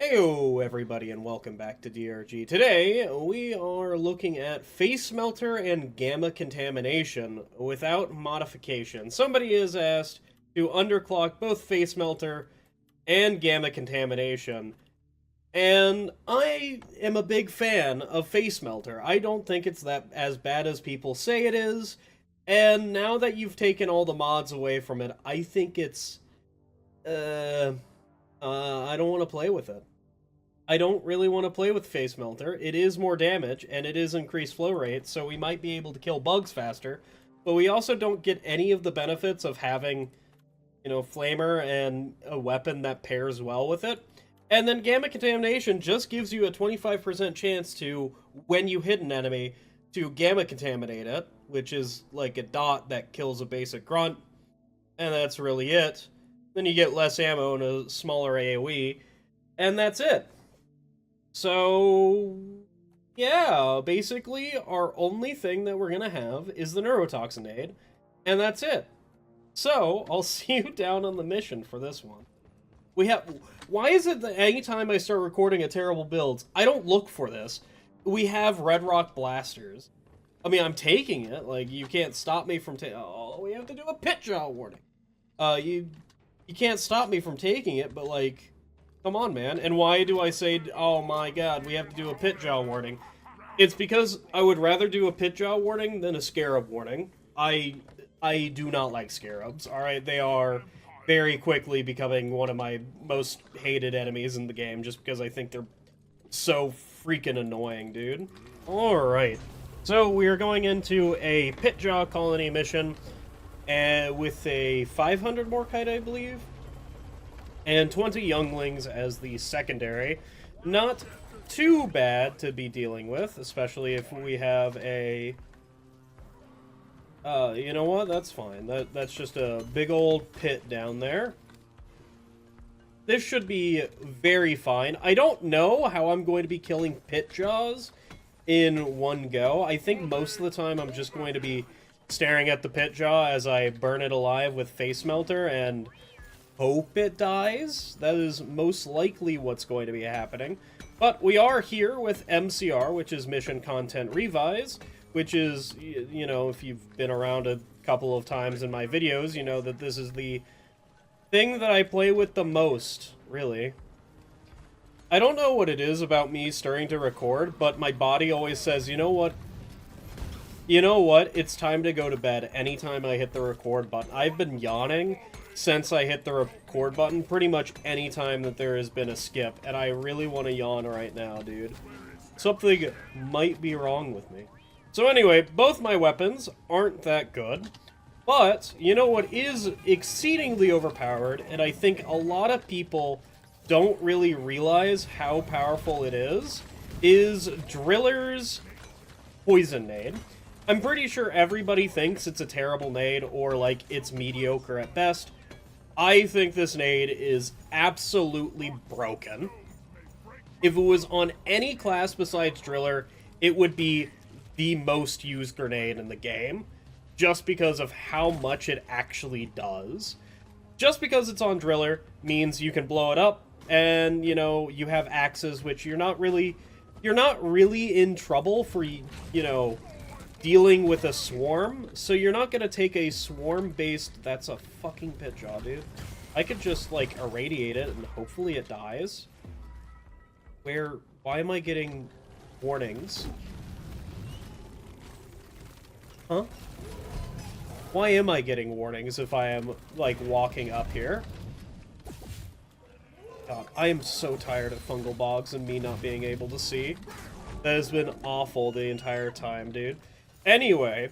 Heyo everybody and welcome back to DRG. Today we are looking at face melter and gamma contamination without modification. Somebody is asked to underclock both face melter and gamma contamination. And I am a big fan of face melter. I don't think it's that as bad as people say it is. And now that you've taken all the mods away from it, I think it's I don't want to play with it. I don't really want to play with Face Melter. It is more damage, and it is increased flow rate, so we might be able to kill bugs faster. But we also don't get any of the benefits of having, Flamer and a weapon that pairs well with it. And then Gamma Contamination just gives you a 25% chance to, when you hit an enemy, to Gamma Contaminate it, which is like a dot that kills a basic grunt. And that's really it. Then you get less ammo and a smaller AoE, and that's it. So, yeah, basically our only thing that we're gonna have is the neurotoxinade, and that's it. So, I'll see you down on the mission for this one. Why is it that anytime I start recording a terrible build, I don't look for this? We have Red Rock Blasters. I mean, I'm taking it, like, you can't stop me from oh, we have to do a pit jaw warning. You can't stop me from taking it, but, like, come on, man. And why do I say, oh my god, we have to do a pit jaw warning? It's because I would rather do a pit jaw warning than a scarab warning. I do not like scarabs, alright? They are very quickly becoming one of my most hated enemies in the game, just because I think they're so freaking annoying, dude. Alright. So, we are going into a pit jaw colony mission, with a 500 Morkite, I believe? And 20 younglings as the secondary. Not too bad to be dealing with, especially if we have a... you know what? That's fine. That's just a big old pit down there. This should be very fine. I don't know how I'm going to be killing pit jaws in one go. I think most of the time I'm just going to be staring at the pit jaw as I burn it alive with face melter and hope it dies. That is most likely what's going to be happening. But we are here with MCR, which is Mission Content Revise, which is, you know, if you've been around a couple of times in my videos, you know that this is the thing that I play with the most, really. I don't know what it is about me starting to record, but my body always says, you know what? You know what? It's time to go to bed anytime I hit the record button. I've been yawning since I hit the record button pretty much any time that there has been a skip, and I really want to yawn right now, dude. Something might be wrong with me. So anyway, both my weapons aren't that good, but you know what is exceedingly overpowered, and I think a lot of people don't really realize how powerful it is Driller's Poison Nade. I'm pretty sure everybody thinks it's a terrible nade, or like it's mediocre at best. I think this nade is absolutely broken. If it was on any class besides Driller, it would be the most used grenade in the game, just because of how much it actually does. Just because it's on Driller means you can blow it up, and, you know, you have axes, which you're not really in trouble for, you know, dealing with a swarm, so you're not gonna take a swarm-based... That's a fucking pit jaw, dude. I could just, like, irradiate it, and hopefully it dies. Why am I getting warnings? Huh? Why am I getting warnings if I am, like, walking up here? God, I am so tired of fungal bogs and me not being able to see. That has been awful the entire time, dude. Anyway,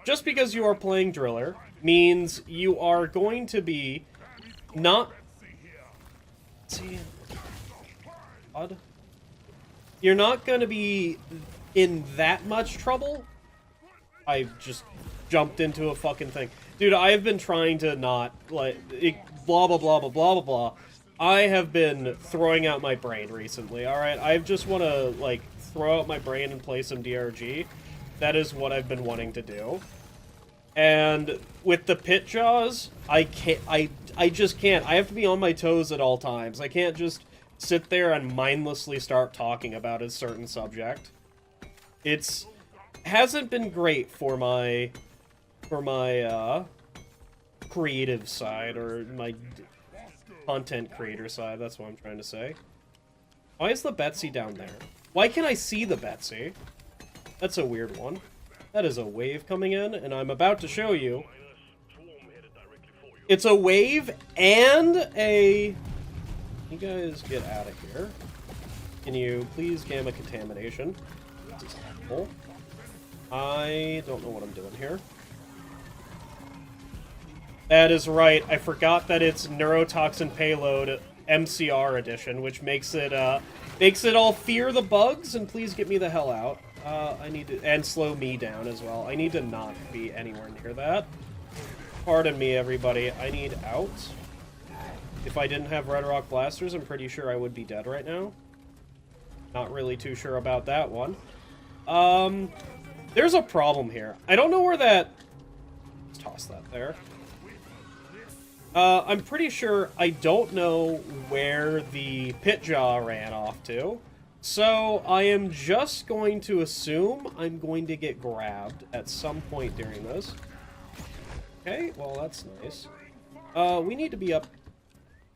just because you are playing Driller means you are going to be not... See? Odd. You're not going to be in that much trouble. I just jumped into a fucking thing. Dude, I have been trying to not, like, blah, blah, blah, blah, blah, blah, blah. I have been throwing out my brain recently, alright? I just want to, like, throw out my brain and play some DRG. That is what I've been wanting to do. And with the pit jaws, I just can't. I have to be on my toes at all times. I can't just sit there and mindlessly start talking about a certain subject. Hasn't been great for my creative side, or my content creator side, that's what I'm trying to say. Why is the Betsy down there? Why can I see the Betsy? That's a weird one. That is a wave coming in, and I'm about to show you. It's a wave and a... You guys get out of here. Can you please gamma contamination? This is helpful. I don't know what I'm doing here. That is right. I forgot that it's neurotoxin payload MCR edition, which makes it all fear the bugs and please get me the hell out. I need to, and slow me down as well. I need to not be anywhere near that. Pardon me, everybody. I need out. If I didn't have Red Rock Blasters, I'm pretty sure I would be dead right now. Not really too sure about that one. There's a problem here. I don't know where that... Let's toss that there. I'm pretty sure I don't know where the Pitjaw ran off to. So I am just going to assume I'm going to get grabbed at some point during this. Okay, well that's nice. We need to be up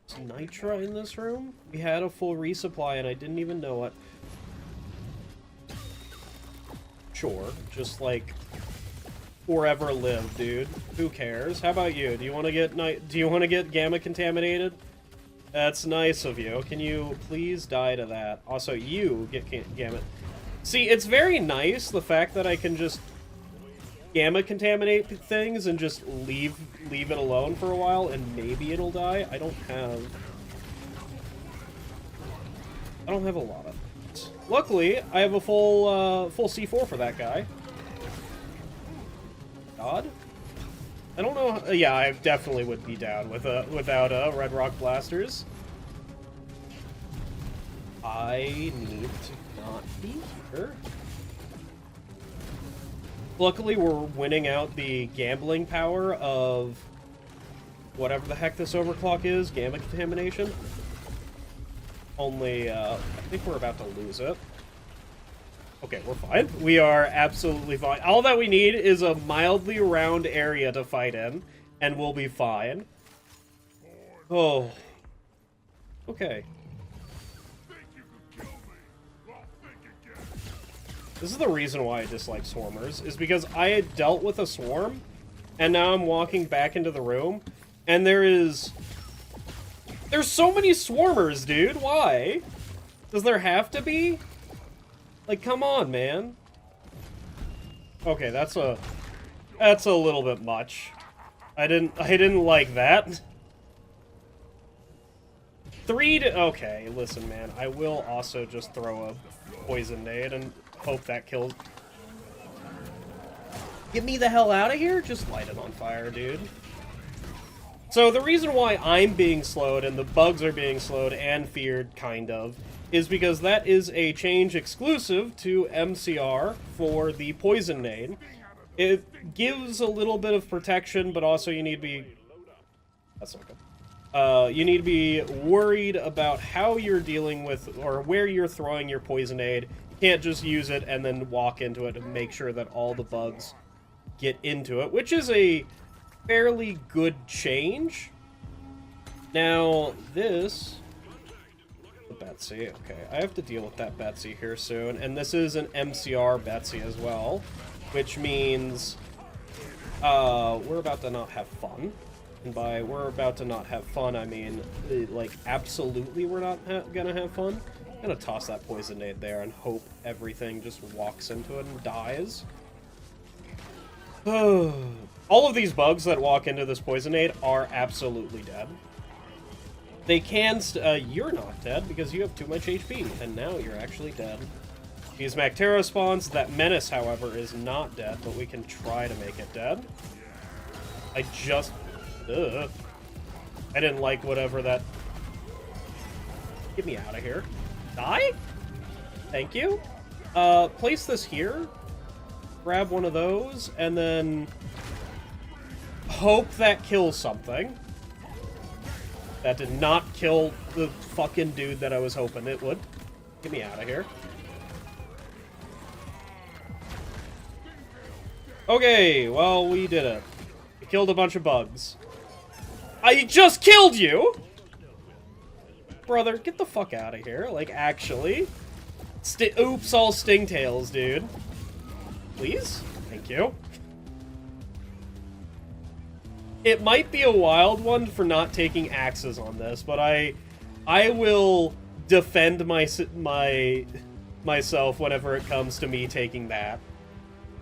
to Nitra in this room. We had a full resupply and I didn't even know it. Sure, just like forever live, dude. Who cares? How about you? Do you want to get gamma contaminated? That's nice of you. Can you please die to that? Also, you get gamma. See, it's very nice the fact that I can just gamma contaminate things and just leave it alone for a while and maybe it'll die. I don't have a lot of it. Luckily, I have a full C4 for that guy. God? I don't know. Yeah, I definitely would be down without Red Rock Blasters. I need to not be here. Luckily, we're winning out the gambling power of whatever the heck this overclock is, gamma contamination. Only, I think we're about to lose it. Okay, we're fine. We are absolutely fine. All that we need is a mildly round area to fight in, and we'll be fine. Oh. Okay. This is the reason why I dislike swarmers, is because I had dealt with a swarm, and now I'm walking back into the room, and there's so many swarmers, dude. Why? Does there have to be? Like, come on, man. Okay, that's a little bit much. I didn't like that. Okay, listen, man. I will also just throw a poison nade and hope that kills. Get me the hell out of here? Just light it on fire, dude. So the reason why I'm being slowed and the bugs are being slowed and feared, kind of, is because that is a change exclusive to MCR for the poison nade. It gives a little bit of protection, but also you need to be... That's not good. You need to be worried about how you're dealing with, or where you're throwing your poison nade. You can't just use it and then walk into it and make sure that all the bugs get into it, which is a fairly good change. Now, this... The Betsy, okay. I have to deal with that Betsy here soon, and this is an MCR Betsy as well, which means we're about to not have fun. And by we're about to not have fun, I mean, like, absolutely we're not gonna have fun. I'm gonna toss that poison nade there and hope everything just walks into it and dies. All of these bugs that walk into this poison nade are absolutely dead. They can you're not dead because you have too much HP, and now you're actually dead. These Mactera spawns. That Menace, however, is not dead, but we can try to make it dead. I didn't like whatever that... Get me out of here. Die? Thank you. Place this here. Grab one of those, and then... Hope that kills something. That did not kill the fucking dude that I was hoping it would. Get me out of here. Okay, well, we did it. We killed a bunch of bugs. I just killed you! Brother, get the fuck out of here. Like, actually. Oops, all stingtails, dude. Please? Thank you. It might be a wild one for not taking axes on this, but I will defend myself whenever it comes to me taking that.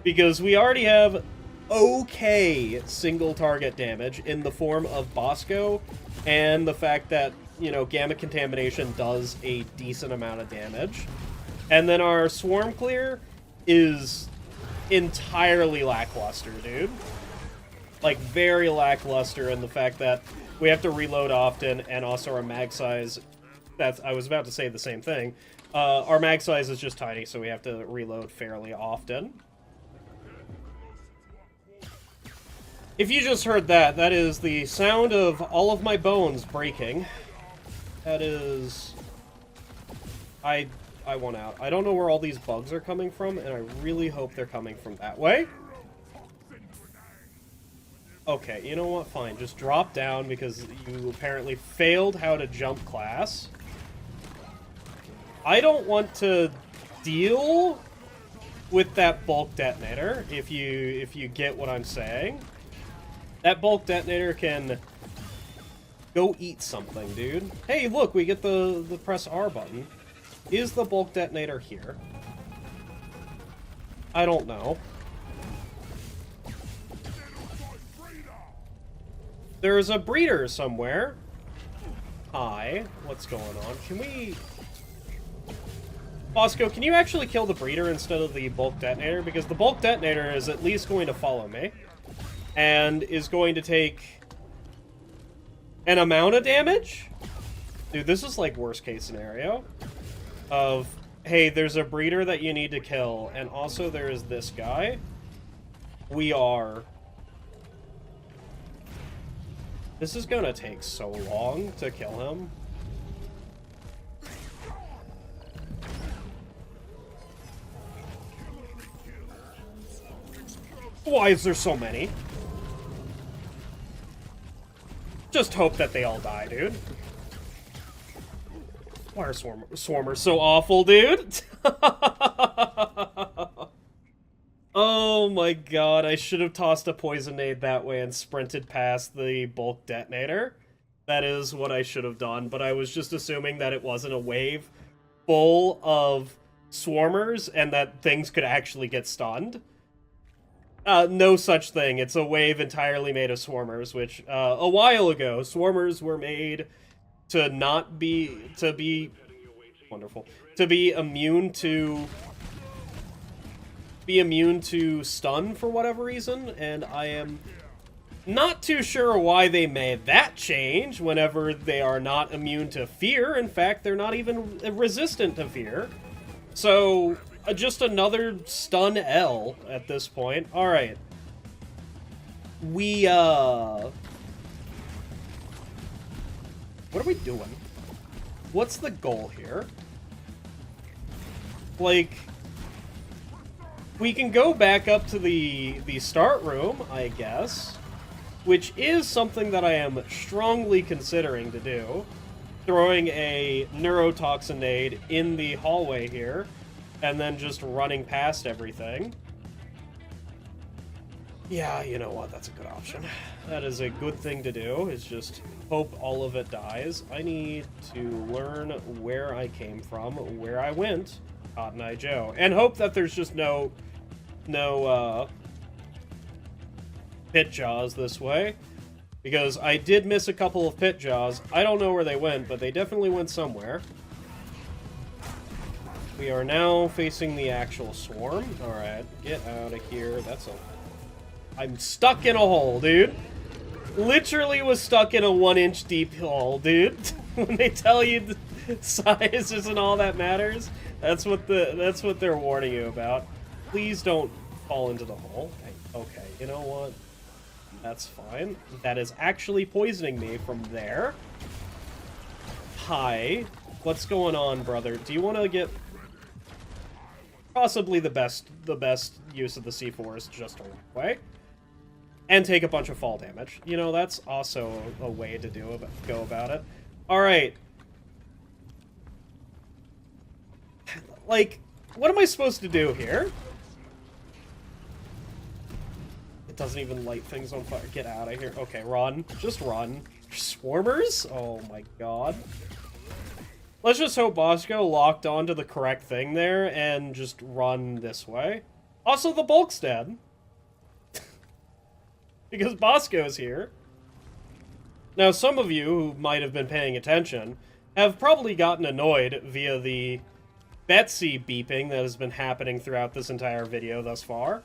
Because we already have okay single target damage in the form of Bosco, and the fact that, you know, gamma contamination does a decent amount of damage. And then our swarm clear is entirely lackluster, dude. Like, very lackluster in the fact that we have to reload often, and also our mag size, I was about to say the same thing. Our mag size is just tiny, so we have to reload fairly often. If you just heard that, that is the sound of all of my bones breaking. That is... I want out. I don't know where all these bugs are coming from, and I really hope they're coming from that way. Okay, you know what? Fine. Just drop down because you apparently failed how to jump class. I don't want to deal with that bulk detonator, if you get what I'm saying. That bulk detonator can go eat something, dude. Hey, look, we get the press R button. Is the bulk detonator here? I don't know. There's a breeder somewhere. Hi, what's going on? Can we... Bosco, can you actually kill the breeder instead of the bulk detonator? Because the bulk detonator is at least going to follow me. And is going to take an amount of damage? Dude, this is like worst case scenario. Of, hey, there's a breeder that you need to kill. And also there is this guy. We are... This is gonna take so long to kill him. Why is there so many? Just hope that they all die, dude. Why are swarmers so awful, dude? Oh my god, I should have tossed a poisonade that way and sprinted past the bulk detonator. That is what I should have done, but I was just assuming that it wasn't a wave full of swarmers and that things could actually get stunned. No such thing. It's a wave entirely made of swarmers, which, a while ago, swarmers were made to not be, wonderful, to be immune to stun for whatever reason, and I am not too sure why they made that change whenever they are not immune to fear. In fact, they're not even resistant to fear. So, just another stun L at this point. Alright. We, what are we doing? What's the goal here? Like, we can go back up to the start room, I guess, which is something that I am strongly considering to do. Throwing a neurotoxinade in the hallway here, and then just running past everything. Yeah, you know what, that's a good option. That is a good thing to do, is just hope all of it dies. I need to learn where I came from, where I went, Cotton Eye Joe, and hope that there's just no pit jaws this way, because I did miss a couple of pit jaws. I don't know where they went, but they definitely went somewhere. We are now facing the actual swarm. Alright, get out of here. I'm stuck in a hole, dude. Literally was stuck in a 1-inch deep hole, dude. When they tell you the size isn't all that matters, that's what they're warning you about. Please don't fall into the hole. Okay, you know what? That's fine. That is actually poisoning me from there. hi. What's going on, brother? Do you want to get... Possibly the best use of the C4 is just to run away. And take a bunch of fall damage. You know, that's also a way to go about it. Alright. Like, what am I supposed to do here? It doesn't even light things on fire. Get out of here. Okay, run. Just run. Swarmers? Oh my god. Let's just hope Bosco locked onto the correct thing there and just run this way. Also, the bulk's dead. Because Bosco's here. Now, some of you who might have been paying attention have probably gotten annoyed via the Betsy beeping that has been happening throughout this entire video thus far.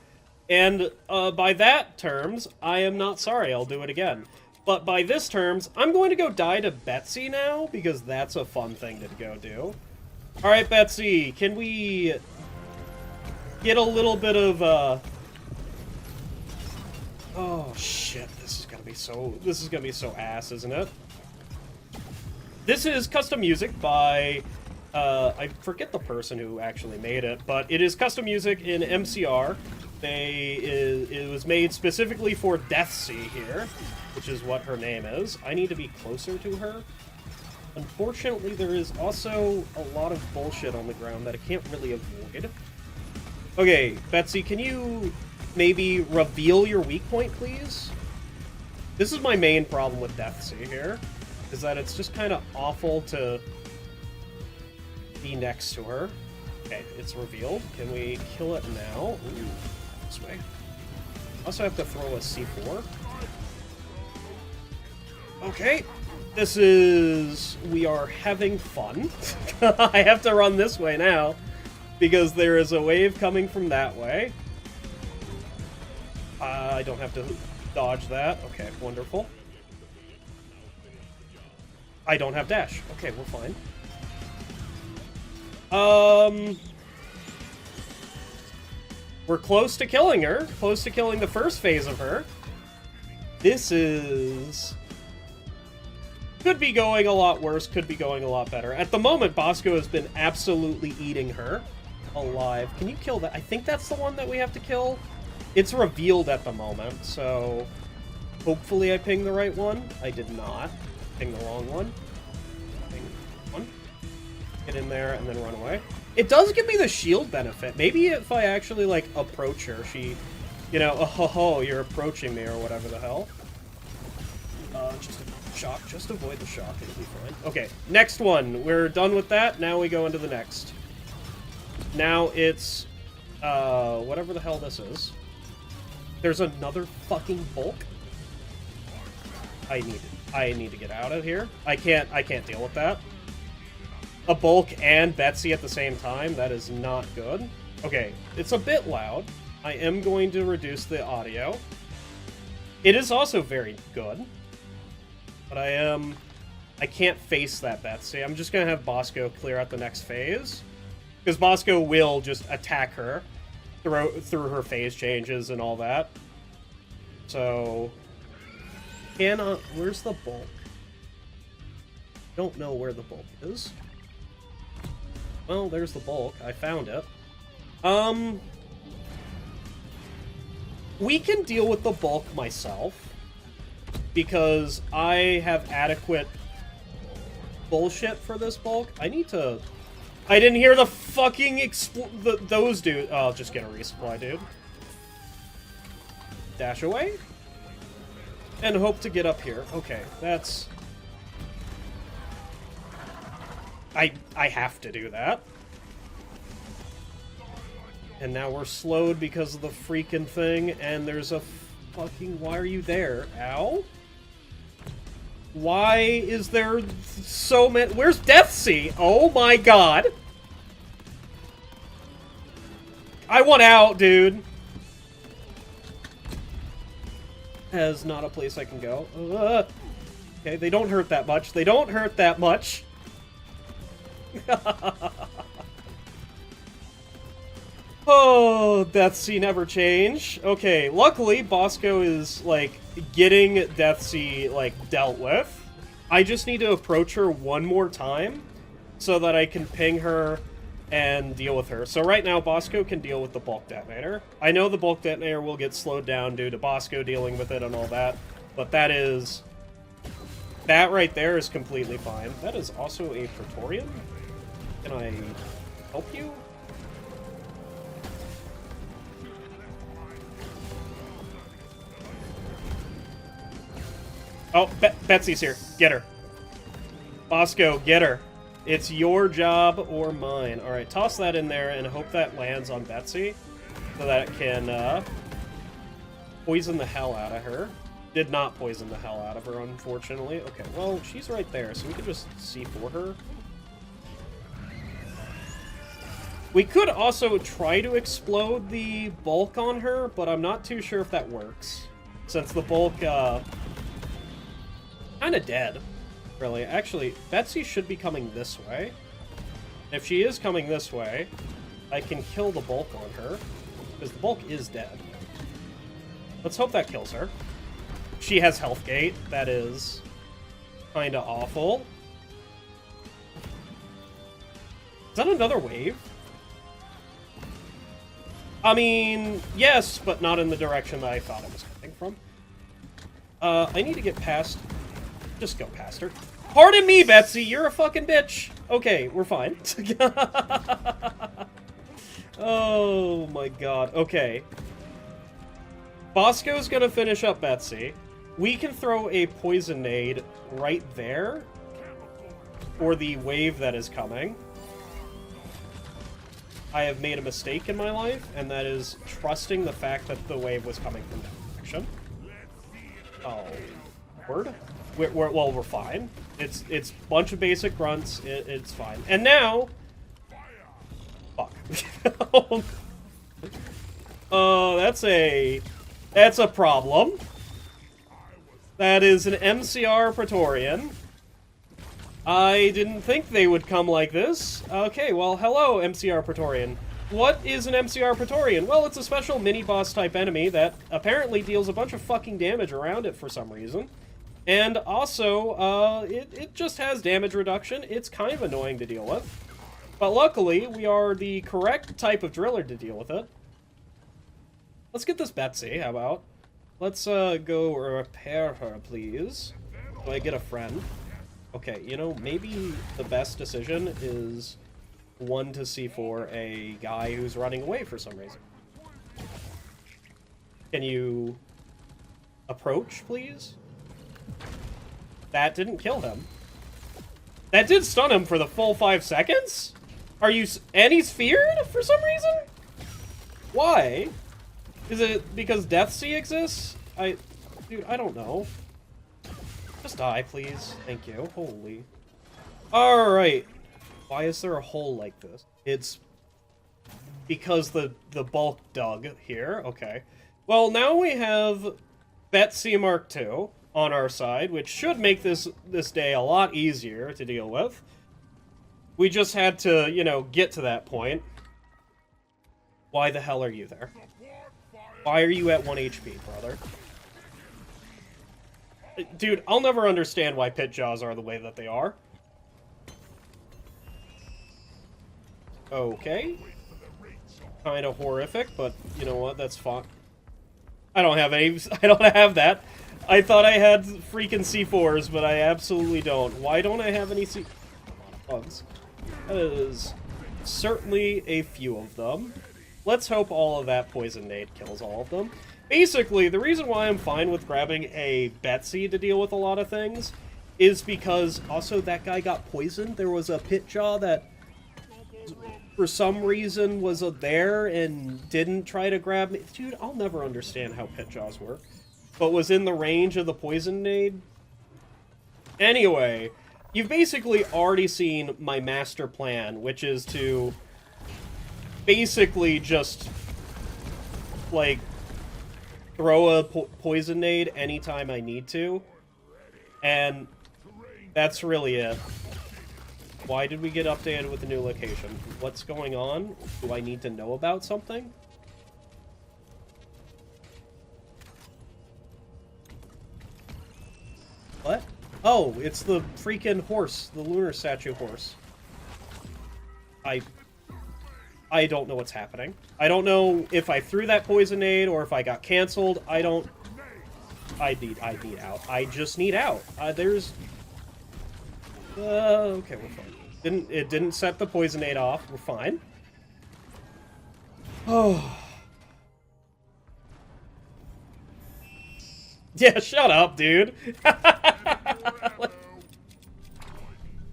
And by that terms, I am not sorry. I'll do it again. But by this terms, I'm going to go die to Betsy now, because that's a fun thing to go do. Alright, Betsy, can we get a little bit of, Oh, shit, this is gonna be so ass, isn't it? This is custom music by, I forget the person who actually made it, but it is custom music in MCR. It was made specifically for Deathsea here, which is what her name is. I need to be closer to her. Unfortunately, there is also a lot of bullshit on the ground that I can't really avoid. Okay, Betsy, can you maybe reveal your weak point, please? This is my main problem with Deathsea here, is that it's just kind of awful to be next to her. Okay, it's revealed. Can we kill it now? Ooh, this way. Also have to throw a C4. Okay, this is... we are having fun. I have to run this way now, because there is a wave coming from that way. I don't have to dodge that. Okay, wonderful. I don't have dash. Okay, we're fine. We're close to killing her. Close to killing the first phase of her. This is... could be going a lot worse, could be going a lot better. At the moment, Bosco has been absolutely eating her alive. Can you kill that? I think that's the one that we have to kill. It's revealed at the moment, so hopefully I pinged the right one. I did not. Ping the wrong one. Ping one. Get in there and then run away. It does give me the shield benefit. Maybe if I actually, like, approach her, she, you know, oh ho ho, you're approaching me or whatever the hell. Just a shock. Just avoid the shock. It'll be fine. Okay, next one. We're done with that. Now we go into the next. Now it's, whatever the hell this is. There's another fucking bulk. I need to get out of here. I can't deal with that. A bulk and Betsy at the same time. That is not good. Okay, it's a bit loud. I am going to reduce the audio. It is also very good. But I can't face that Betsy. I'm just gonna have Bosco clear out the next phase. Because Bosco will just attack her through her phase changes and all that. So, where's the bulk? Don't know where the bulk is. Well, there's the bulk. I found it. We can deal with the bulk myself, because I have adequate bullshit for this bulk. I didn't hear the fucking those dudes. Oh, I'll just get a resupply, dude. Dash away. And hope to get up here. Okay, that's... I have to do that. And now we're slowed because of the freaking thing, and there's a fucking... Why are you there? Ow? Why is there so many... Where's Deathsea? Oh my god! I want out, dude! Has not a place I can go. Okay, they don't hurt that much. They don't hurt that much. Oh, Deathsea never change. Okay, luckily, Bosco is, like, getting Deathsea, like, dealt with. I just need to approach her one more time so that I can ping her and deal with her. So right now, Bosco can deal with the bulk detonator. I know the bulk detonator will get slowed down due to Bosco dealing with it and all that, but that right there is completely fine. That is also a Praetorian. Can I help you? Oh, Betsy's here. Get her. Bosco, get her. It's your job or mine. Alright, toss that in there and hope that lands on Betsy so that it can poison the hell out of her. Did not poison the hell out of her, unfortunately. Okay, well, she's right there, so we can just C4 her. We could also try to explode the bulk on her, but I'm not too sure if that works. Since the bulk, kind of dead, really. Actually, Betsy should be coming this way. If she is coming this way, I can kill the bulk on her, because the bulk is dead. Let's hope that kills her. She has health gate. That is kind of awful. Is that another wave? I mean, yes, but not in the direction that I thought it was coming from. I need to get past... Just go past her. Pardon me, Betsy, you're a fucking bitch. Okay, we're fine. Oh my god. Okay. Bosco's gonna finish up Betsy. We can throw a poison nade right there for the wave that is coming. I have made a mistake in my life, and that is trusting the fact that the wave was coming from that direction. Oh, word? Well, we're fine. It's a bunch of basic grunts. It's fine. And now... Fuck. Oh, that's a problem. That is an MCR Praetorian. I didn't think they would come like this. Okay, well, hello, MCR Praetorian. What is an MCR Praetorian? Well, it's a special mini-boss type enemy that apparently deals a bunch of fucking damage around it for some reason. And also, it just has damage reduction. It's kind of annoying to deal with. But luckily, we are the correct type of driller to deal with it. Let's get this Betsy, how about? Let's go repair her, please. Do I get a friend? Okay, you know, maybe the best decision is 1 to C4 a guy who's running away for some reason. Can you approach, please? That didn't kill him. That did stun him for the full 5 seconds? Are you... And he's feared for some reason? Why? Is it because Death Sea exists? Dude, I don't know. Just die, please. Thank you. Holy. Alright. Why is there a hole like this? It's because the bulk dug here. Okay. Well, now we have Betsy Mark II on our side, which should make this day a lot easier to deal with. We just had to, you know, get to that point. Why the hell are you there? Why are you at 1 HP, brother? Dude, I'll never understand why pit jaws are the way that they are. Okay. Kind of horrific, but you know what? That's fine. I don't have any... I don't have that. I thought I had freaking C4s, but I absolutely don't. Why don't I have any C... bugs? That is certainly a few of them. Let's hope all of that poison nade kills all of them. Basically, the reason why I'm fine with grabbing a Betsy to deal with a lot of things is because also that guy got poisoned. There was a pit jaw that for some reason was there and didn't try to grab me. Dude, I'll never understand how pit jaws work. But was in the range of the poison nade. Anyway, you've basically already seen my master plan, which is to basically just, like, throw a poison nade anytime I need to, and that's really it. Why did we get updated with the new location? What's going on? Do I need to know about something? What? Oh, it's the freaking horse, the lunar statue horse. I don't know what's happening. I don't know if I threw that poisonade or if I got canceled. I need out. I just need out. Okay, we're fine. It didn't set the poisonade off. We're fine. Oh. Yeah, shut up, dude.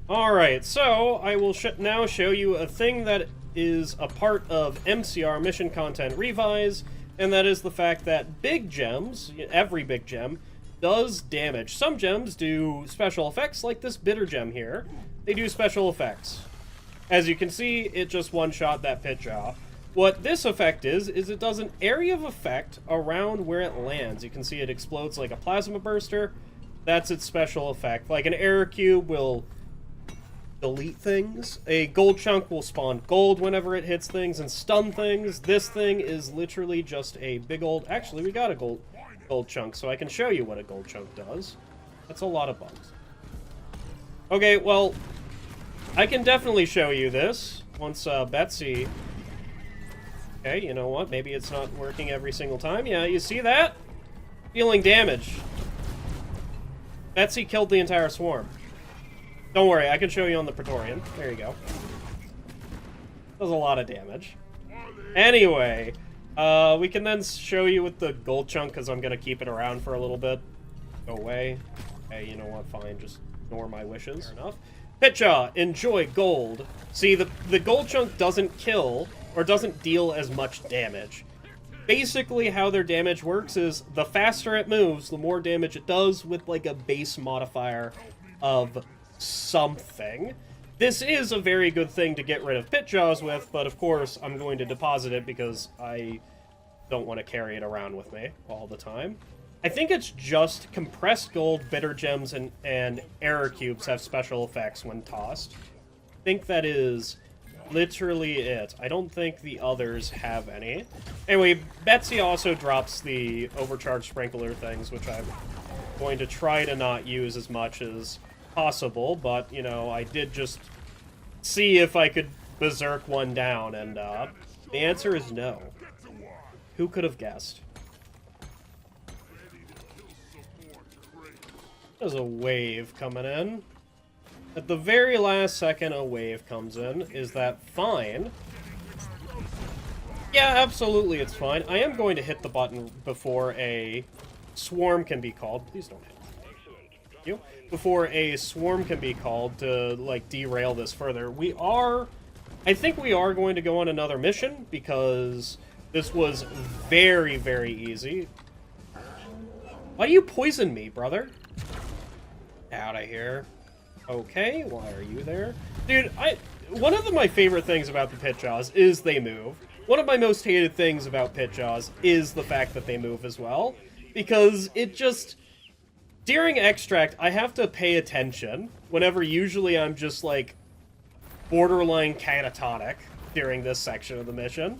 Alright, so I will now show you a thing that is a part of MCR, Mission Content Revise, and that is the fact that big gems, every big gem, does damage. Some gems do special effects, like this bitter gem here. They do special effects. As you can see, it just one-shot that pit jaw. What this effect is it does an area of effect around where it lands. You can see it explodes like a plasma burster. That's its special effect. Like an error cube will delete things. A gold chunk will spawn gold whenever it hits things and stun things. This thing is literally just a big old... Actually, we got a gold chunk, so I can show you what a gold chunk does. That's a lot of bugs. Okay, well, I can definitely show you this once Betsy... Okay, you know what? Maybe it's not working every single time. Yeah, you see that? Dealing damage. Betsy killed the entire swarm. Don't worry, I can show you on the Praetorian. There you go. Does a lot of damage. Anyway, we can then show you with the gold chunk, because I'm going to keep it around for a little bit. Go away. Okay, you know what? Fine, just ignore my wishes. Fair enough. Pitjaw, enjoy gold. See, the gold chunk doesn't kill, or doesn't deal as much damage. Basically, how their damage works is the faster it moves, the more damage it does with, like, a base modifier of something. This is a very good thing to get rid of pit jaws with, but of course I'm going to deposit it because I don't want to carry it around with me all the time. I think it's just compressed gold, bitter gems, and error cubes have special effects when tossed. I think that is literally it. I don't think the others have any. Anyway, Betsy also drops the overcharged sprinkler things, which I'm going to try to not use as much as possible, but, you know, I did just see if I could berserk one down, and the answer is no. Who could have guessed? There's a wave coming in. At the very last second a wave comes in. Is that fine? Yeah, absolutely it's fine. I am going to hit the button before a swarm can be called. Please don't hit. Thank you. Before a swarm can be called to, like, derail this further. I think we are going to go on another mission, because this was very, very easy. Why do you poison me, brother? Out of here. Okay, why are you there? Dude, one of my favorite things about the pit jaws is they move. One of my most hated things about pit jaws is the fact that they move as well, because it just... During extract, I have to pay attention whenever usually I'm just, like, borderline catatonic during this section of the mission.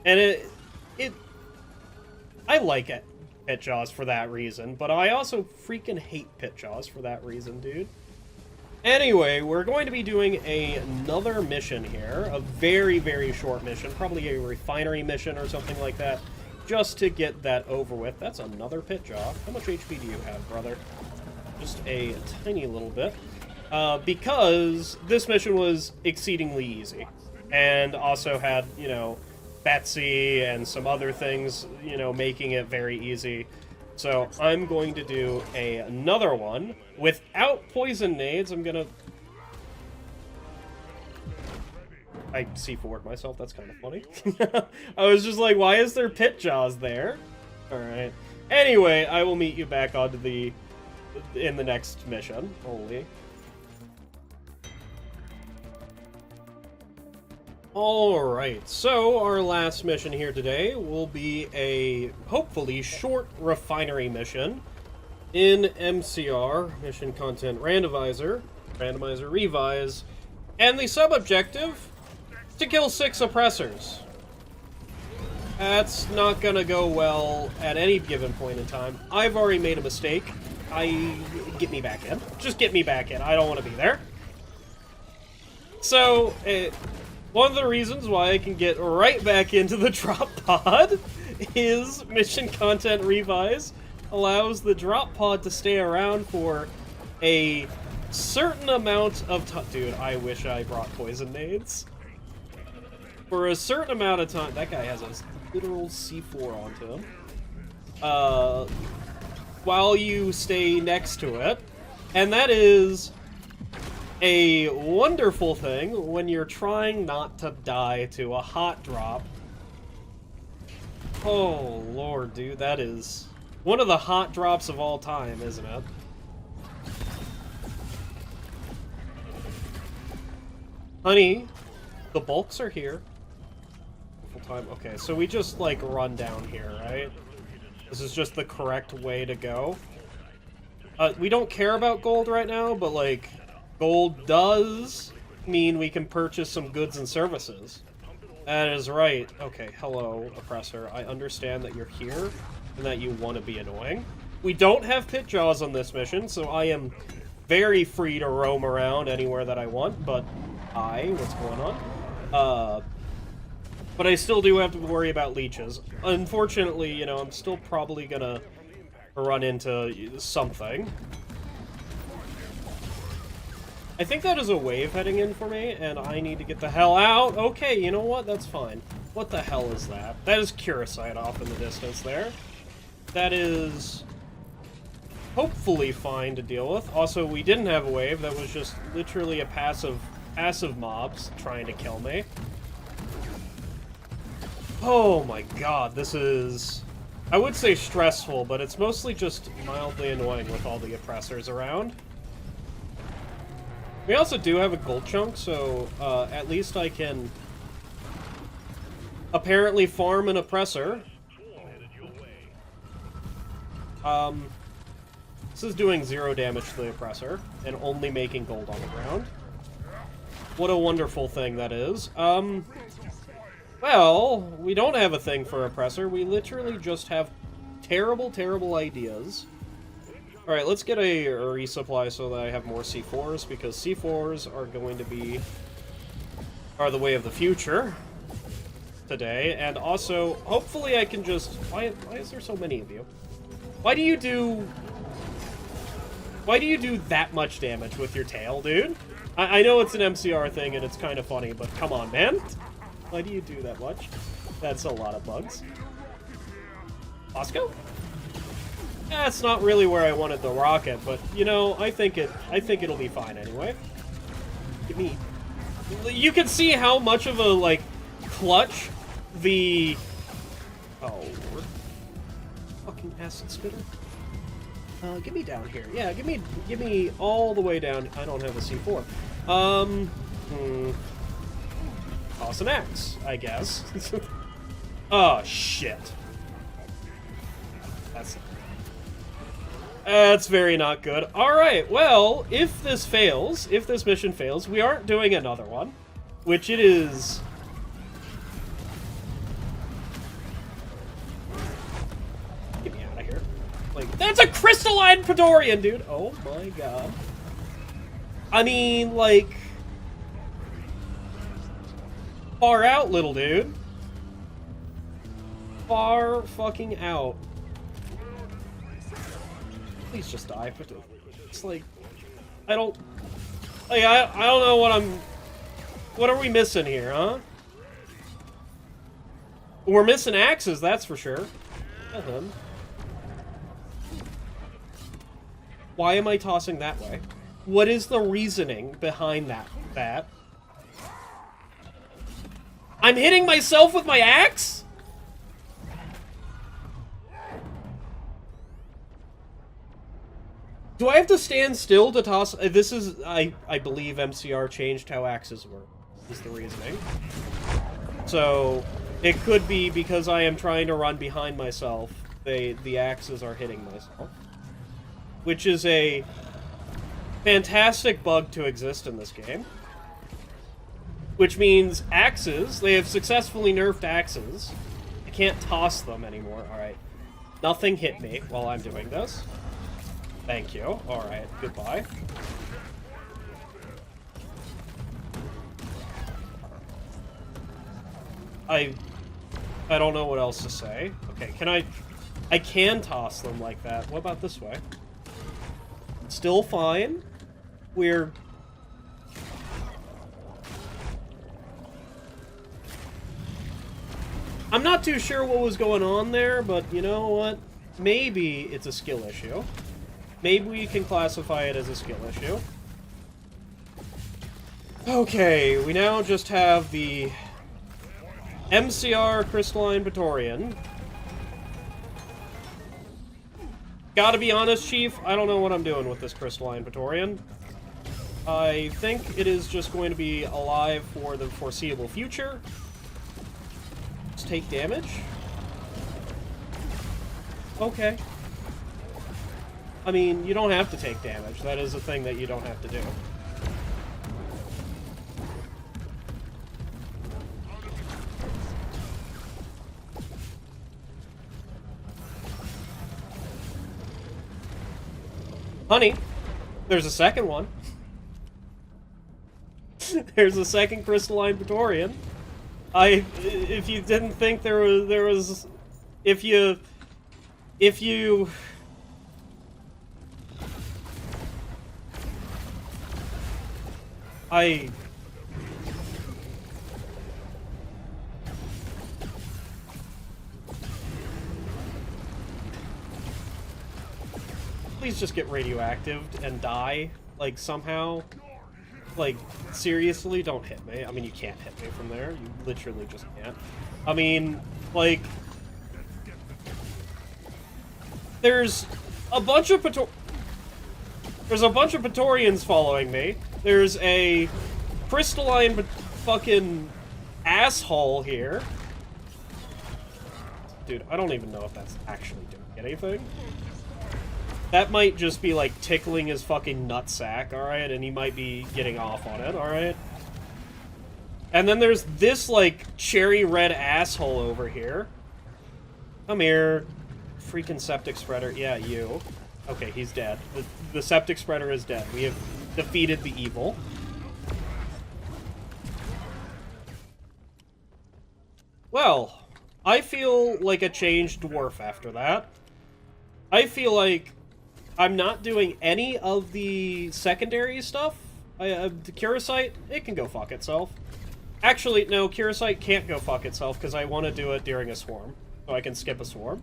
And I like it, pit jaws for that reason, but I also freaking hate pit jaws for that reason, dude. Anyway, we're going to be doing another mission here, a very, very short mission, probably a refinery mission or something like that. Just to get that over with. That's another pit jaw. How much HP do you have, brother? Just a tiny little bit. Because this mission was exceedingly easy. And also had, you know, Betsy and some other things, you know, making it very easy. So I'm going to do another one without poison nades. I'm gonna... I C4'd myself, that's kind of funny. I was just like, why is there pit jaws there? Alright. Anyway, I will meet you back in the next mission. Holy. Alright, so our last mission here today will be a, hopefully, short refinery mission in MCR, Mission Content Randomizer Revise, and the sub-objective, to kill 6 oppressors. That's not gonna go well at any given point in time. I've already made a mistake Get me back in. Just get me back in. I don't want to be there. So, one of the reasons why I can get right back into the drop pod is mission content revise allows the drop pod to stay around for a certain amount of time. Dude, I wish I brought poison nades. For a certain amount of time. That guy has a literal C4 onto him. While you stay next to it. And that is a wonderful thing when you're trying not to die to a hot drop. Oh, Lord, dude, that is one of the hot drops of all time, isn't it? Honey, the bulks are here. Full time. Okay, so we just, like, run down here, right? This is just the correct way to go. We don't care about gold right now, but, like, gold does mean we can purchase some goods and services. That is right. Okay, hello, Oppressor. I understand that you're here and that you want to be annoying. We don't have pit jaws on this mission, so I am very free to roam around anywhere that I want, but what's going on? But I still do have to worry about leeches. Unfortunately, you know, I'm still probably gonna run into something. I think that is a wave heading in for me, and I need to get the hell out. Okay, you know what? That's fine. What the hell is that? That is Curacite off in the distance there. That is hopefully fine to deal with. Also, we didn't have a wave. That was just literally a passive mobs trying to kill me. Oh my god, this is, I would say stressful, but it's mostly just mildly annoying with all the oppressors around. We also do have a gold chunk, so at least I can apparently farm an oppressor. This is doing 0 damage to the oppressor and only making gold on the ground. What a wonderful thing that is. Well, we don't have a thing for oppressor. We literally just have terrible, terrible ideas. Alright, let's get a resupply so that I have more C4s, because C4s are going to be the way of the future today. And also, hopefully I can just... Why is there so many of you? Why do you do that much damage with your tail, dude? I know it's an MCR thing and it's kind of funny, but come on, man. Why do you do that much? That's a lot of bugs. Bosco? That's not really where I wanted the rocket, but you know, I think it'll be fine anyway. Give me. You can see how much of a like clutch the Lord. Fucking acid spitter. Get me down here. Yeah, give me all the way down. I don't have a C4. Toss an axe, I guess. Oh, shit. That's very not good. Alright, well, if this mission fails, we aren't doing another one. Which it is... Get me out of here. Like, that's a crystalline Praetorian, dude! Oh my god. I mean, like... Far out, little dude. Far fucking out. Please just die. It's like... I don't know what are we missing here, huh? We're missing axes, that's for sure. Why am I tossing that way? What is the reasoning behind that? I'm hitting myself with my axe? Do I have to stand still to toss? This is, I believe MCR changed how axes work, is the reasoning. So, it could be because I am trying to run behind myself, the axes are hitting myself. Which is a fantastic bug to exist in this game. Which means axes, they have successfully nerfed axes. I can't toss them anymore. Alright. Nothing hit me while I'm doing this. Thank you. Alright, goodbye. I don't know what else to say. Okay, I can toss them like that. What about this way? Still fine. We're... I'm not too sure what was going on there, but you know what? Maybe it's a skill issue. Maybe we can classify it as a skill issue. Okay, we now just have the MCR Crystalline Praetorian. Gotta be honest, Chief, I don't know what I'm doing with this Crystalline Praetorian. I think it is just going to be alive for the foreseeable future. Let's take damage. Okay. I mean, you don't have to take damage. That is a thing that you don't have to do. Honey, there's a second one. There's a second Crystalline Praetorian. If you didn't think there was, if you, please just get radioactive and die, like, somehow. Like, seriously, don't hit me. I mean, you can't hit me from there. You literally just can't. I mean, like... There's a bunch of Praetorians following me. There's a crystalline fucking asshole here. Dude, I don't even know if that's actually doing anything. That might just be, like, tickling his fucking nutsack, alright? And he might be getting off on it, alright? And then there's this, like, cherry red asshole over here. Come here. Freaking septic spreader. Yeah, you. Okay, he's dead. The septic spreader is dead. We have defeated the evil. Well, I feel like a changed dwarf after that. I feel like I'm not doing any of the secondary stuff. The Curasite, it can go fuck itself. Actually, no, Curasite can't go fuck itself because I want to do it during a swarm. So I can skip a swarm.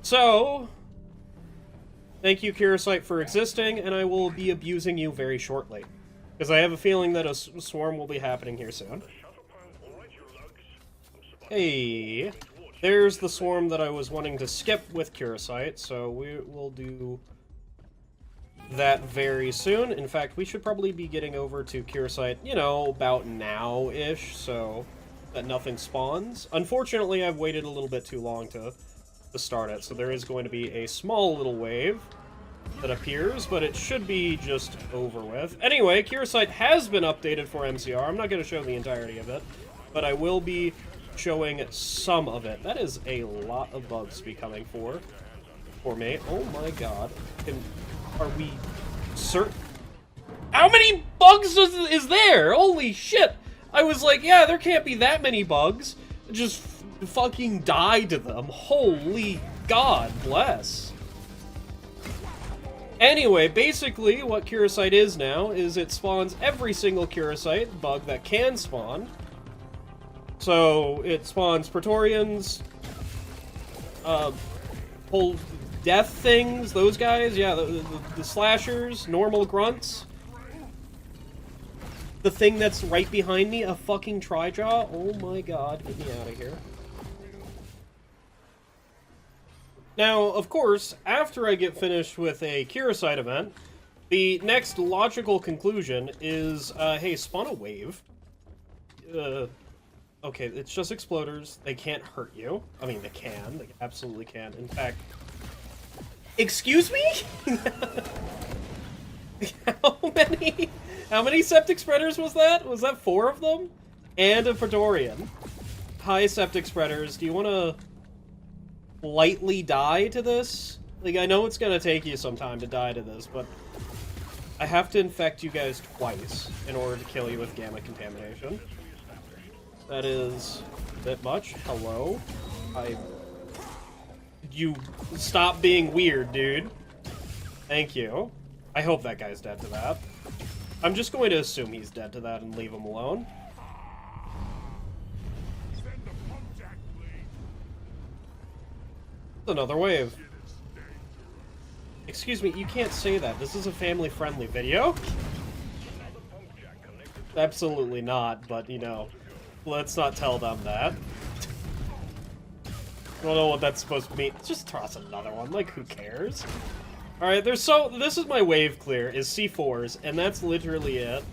So, thank you, Curasite, for existing, and I will be abusing you very shortly. Because I have a feeling that a swarm will be happening here soon. Hey, there's the swarm that I was wanting to skip with Curasite, so we will do that very soon. In fact, we should probably be getting over to Curasite, you know, about now-ish, so that nothing spawns. Unfortunately, I've waited a little bit too long to start it, so there is going to be a small little wave that appears, but it should be just over with. Anyway, Curasite has been updated for MCR. I'm not going to show the entirety of it, but I will be showing some of it. That is a lot of bugs to be coming for me. Oh my god. Are we certain? How many bugs is there? Holy shit! I was like, yeah, there can't be that many bugs. Just fucking die to them. Holy god bless. Anyway, basically what Curasite is now is it spawns every single Curasite bug that can spawn. So it spawns Praetorians, whole death things, those guys, yeah, the slashers, normal grunts. The thing that's right behind me, a fucking Trijaw. Oh my god, get me out of here. Now, of course, after I get finished with a Curasite event, the next logical conclusion is, hey, spawn a wave. Okay, it's just exploders. They can't hurt you. I mean, they can. They absolutely can. In fact... Excuse me? How many septic spreaders was that? Was that 4 of them? And a Praetorian. Hi, septic spreaders. Do you want to lightly die to this? Like, I know it's gonna take you some time to die to this, but I have to infect you guys twice in order to kill you with gamma contamination. That is a bit much. Hello? You stop being weird, dude. Thank you. I hope that guy's dead to that. I'm just going to assume he's dead to that and leave him alone. Another wave. Excuse me, you can't say that. This is a family-friendly video. Absolutely not, but, you know, let's not tell them that. I don't know what that's supposed to mean. Just toss another one, like, who cares? Alright, this is my wave clear, is C4s, and that's literally it.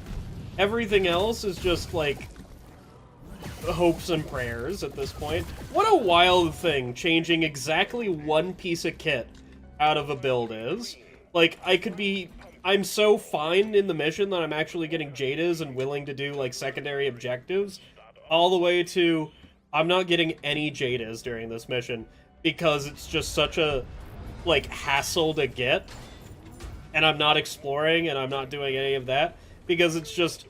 Everything else is just, like, hopes and prayers at this point. What a wild thing changing exactly one piece of kit out of a build is. Like, I'm so fine in the mission that I'm actually getting Jadas and willing to do, like, secondary objectives, all the way to I'm not getting any Jadas during this mission because it's just such a, like, hassle to get, and I'm not exploring and I'm not doing any of that because it's just,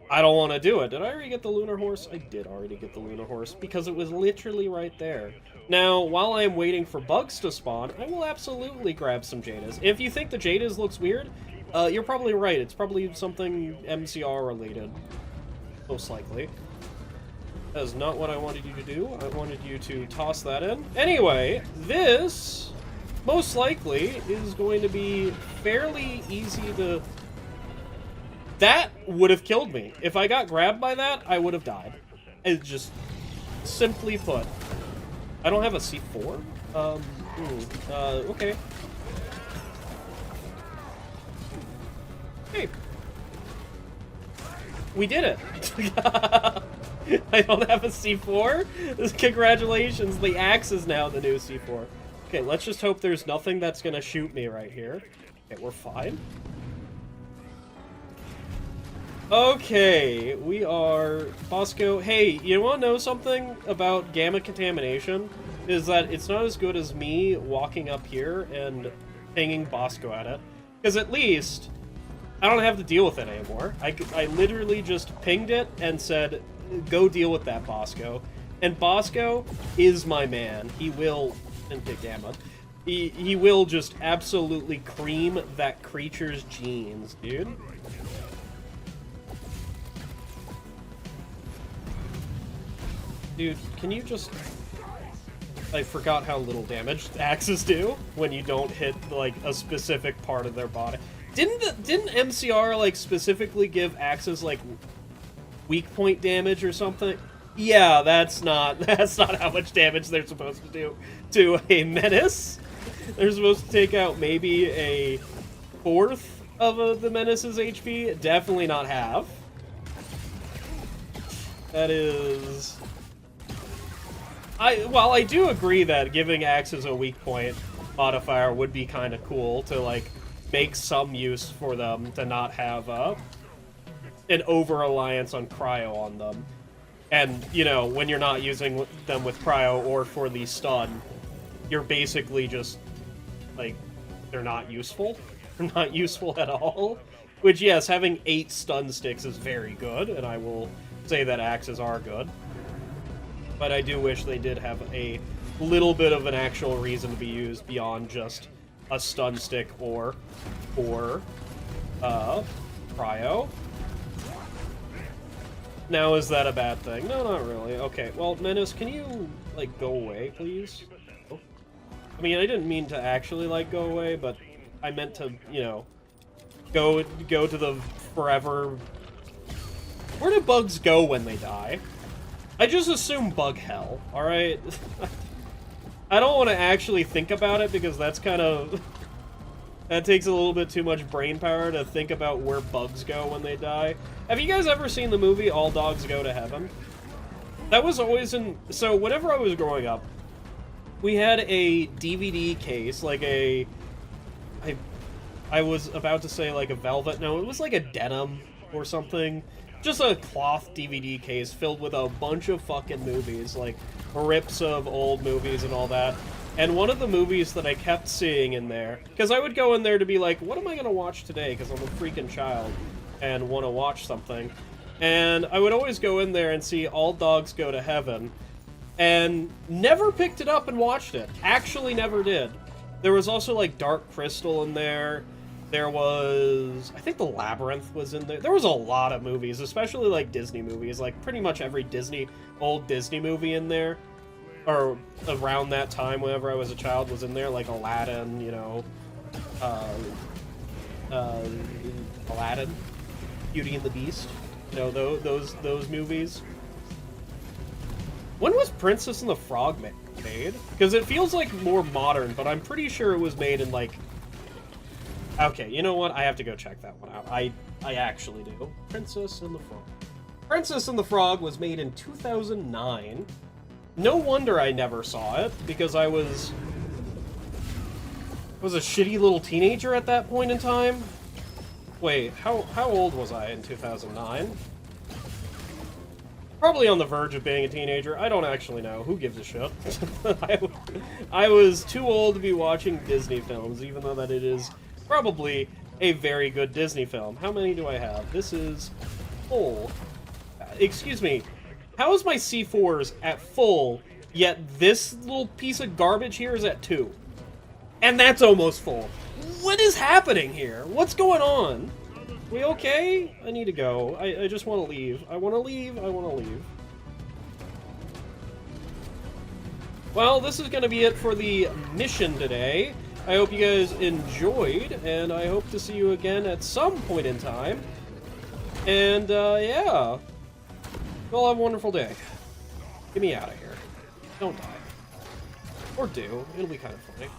I don't want to do it. Did I already get the Lunar Horse? I did already get the Lunar Horse because it was literally right there. Now, while I am waiting for bugs to spawn, I will absolutely grab some Jadas. If you think the Jadas looks weird, you're probably right. It's probably something MCR related, most likely. That is not what I wanted you to do. I wanted you to toss that in. Anyway, this most likely is going to be fairly easy to... That would have killed me. If I got grabbed by that, I would have died. It's just simply put. I don't have a C4? Okay. Hey. We did it. I don't have a C4? Congratulations, the axe is now the new C4. Okay, let's just hope there's nothing that's gonna shoot me right here. Okay, we're fine. Okay, we are... Bosco, hey, you wanna know something about gamma contamination? Is that it's not as good as me walking up here and pinging Bosco at it. Because at least, I don't have to deal with it anymore. I literally just pinged it and said, go deal with that, Bosco. And Bosco is my man. He will... into gamma. He will just absolutely cream that creature's genes, dude. Dude, can you just... I forgot how little damage axes do when you don't hit, like, a specific part of their body. Didn't MCR, like, specifically give axes, like, weak point damage or something? Yeah, that's not how much damage they're supposed to do to a menace. They're supposed to take out maybe a fourth of the menace's HP. Definitely not half. That is... While I do agree that giving axes a weak point modifier would be kind of cool to, like, make some use for them to not have an over-reliance on cryo on them. And, you know, when you're not using them with cryo or for the stun, you're basically just, like, they're not useful. They're not useful at all. Which, yes, having 8 stun sticks is very good, and I will say that axes are good. But I do wish they did have a little bit of an actual reason to be used beyond just a stun stick or cryo. Now, is that a bad thing? No, not really. Okay, well, Menace, can you, like, go away, please? Oh. I mean, I didn't mean to actually, like, go away, but I meant to, you know, go to the forever... Where do bugs go when they die? I just assume bug hell, alright? I don't want to actually think about it because that's kind of... That takes a little bit too much brain power to think about where bugs go when they die. Have you guys ever seen the movie All Dogs Go to Heaven? That was always in... So, whenever I was growing up, we had a DVD case, like a... I was about to say, like, a velvet. No, it was like a denim or something. just a cloth DVD case filled with a bunch of fucking movies, like rips of old movies and all that. And one of the movies that I kept seeing in there, because I would go in there to be like, what am I going to watch today? Because I'm a freaking child and want to watch something. And I would always go in there and see All Dogs Go to Heaven, and never picked it up and watched it. Actually never did. There was also, like, Dark Crystal in there. There was... I think The Labyrinth was in there. There was a lot of movies, especially, like, Disney movies. Like, pretty much every old Disney movie in there, or around that time, whenever I was a child, was in there. Like, Aladdin, you know, Aladdin, Beauty and the Beast. You know, those movies. When was Princess and the Frog made? Because it feels like more modern, but I'm pretty sure it was made in like... Okay, you know what? I have to go check that one out. I actually do. Princess and the Frog. Princess and the Frog was made in 2009. No wonder I never saw it, because I was a shitty little teenager at that point in time. Wait, how old was I in 2009? Probably on the verge of being a teenager. I don't actually know. Who gives a shit? I was too old to be watching Disney films, even though that it is probably a very good Disney film. How many do I have? This is full. Excuse me. How is my C4s at full, yet this little piece of garbage here is at 2? And that's almost full. What is happening here? What's going on? We okay? I need to go. I just want to leave. I want to leave. I want to leave. Well, this is going to be it for the mission today. I hope you guys enjoyed, and I hope to see you again at some point in time. And, yeah. Well, have a wonderful day. Get me out of here. Don't die. Or do. It'll be kind of funny.